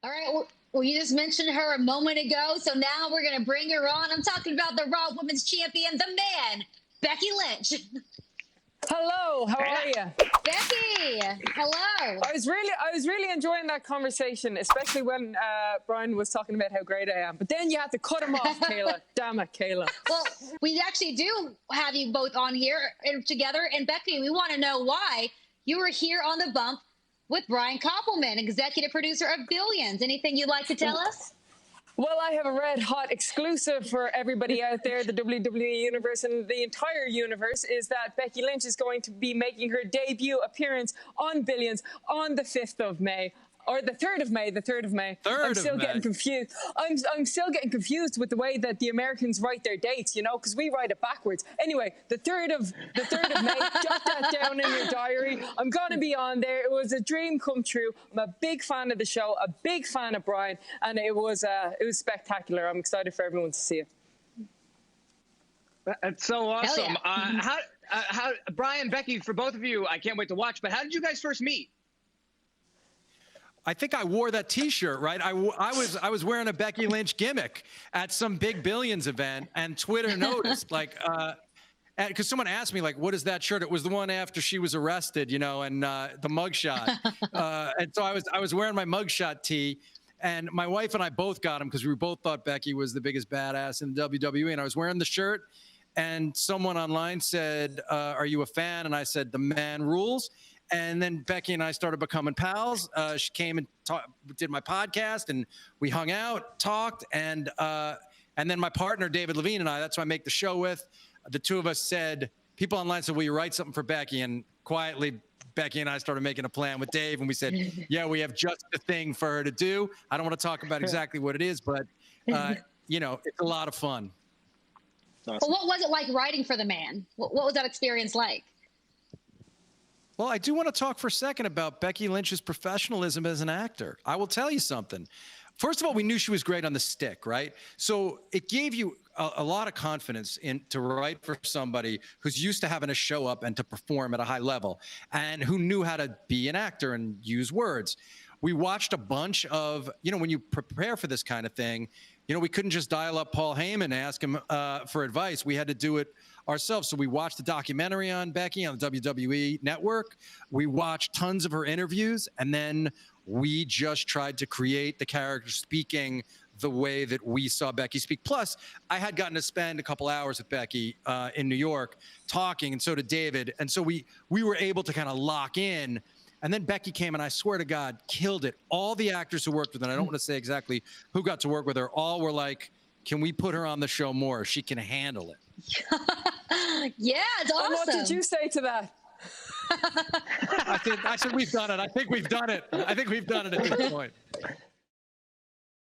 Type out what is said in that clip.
All right. Well, you just mentioned her a moment ago, so now we're going to bring her on. I'm talking about the Raw Women's Champion, the man, Becky Lynch. Hello, how are you? Becky, hello. I was really enjoying that conversation, especially when Brian was talking about how great I am. But then you had to cut him off, Kayla. Damn it, Kayla. Well, we actually do have you both on here and together. And Becky, we want to know why you were here on the bump with Brian Koppelman, executive producer of Billions. Anything you'd like to tell us? Well, I have a red hot exclusive for everybody out there, the WWE Universe and the entire universe, is that Becky Lynch is going to be making her debut appearance on Billions on the 5th of May. Or the 3rd of May, the 3rd of May. I'm still getting confused. I'm still getting confused with the way that the Americans write their dates, you know, because we write it backwards. Anyway, the 3rd of May, jot that down in your diary. I'm going to be on there. It was a dream come true. I'm a big fan of the show, a big fan of Brian, and it was spectacular. I'm excited for everyone to see it. That's so awesome. Yeah. How, Brian, Becky, for both of you, I can't wait to watch, but how did you guys first meet? I think I wore that T-shirt, right? I was wearing a Becky Lynch gimmick at some big Billions event, and Twitter noticed, like, because someone asked me, like, what is that shirt? It was the one after she was arrested, you know, and the mugshot. And so I was wearing my mugshot tee, and my wife and I both got them because we both thought Becky was the biggest badass in WWE, and I was wearing the shirt, and someone online said, "Are you a fan?" And I said, "The man rules." And then Becky and I started becoming pals. She came and did my podcast, and we hung out, talked, and then my partner, David Levine, and that's who I make the show with. The two of us said, people online said, will you write something for Becky? And quietly, Becky and I started making a plan with Dave, and we said, yeah, we have just the thing for her to do. I don't want to talk about exactly what it is, but, you know, it's a lot of fun. Awesome. Well, what was it like writing for the man? What was that experience like? Well, I do want to talk for a second about Becky Lynch's professionalism as an actor. I will tell you something. First of all, we knew she was great on the stick, right? So it gave you a lot of confidence to write for somebody who's used to having to show up and to perform at a high level and who knew how to be an actor and use words. We watched a bunch of, you know, when you prepare for this kind of thing, you know, we couldn't just dial up Paul Heyman and ask him for advice. We had to do it ourselves. So we watched the documentary on Becky on the WWE network. We watched tons of her interviews, and then we just tried to create the character speaking the way that we saw Becky speak. Plus, I had gotten to spend a couple hours with Becky in New York talking, and so did David. And so we were able to kind of lock in. And then Becky came, and I swear to God, killed it. All the actors who worked with her, and I don't want to say exactly who got to work with her, all were like, can we put her on the show more? She can handle it. Yeah, it's awesome. And what did you say to that? I said, we've done it. I think we've done it. I think we've done it at this point.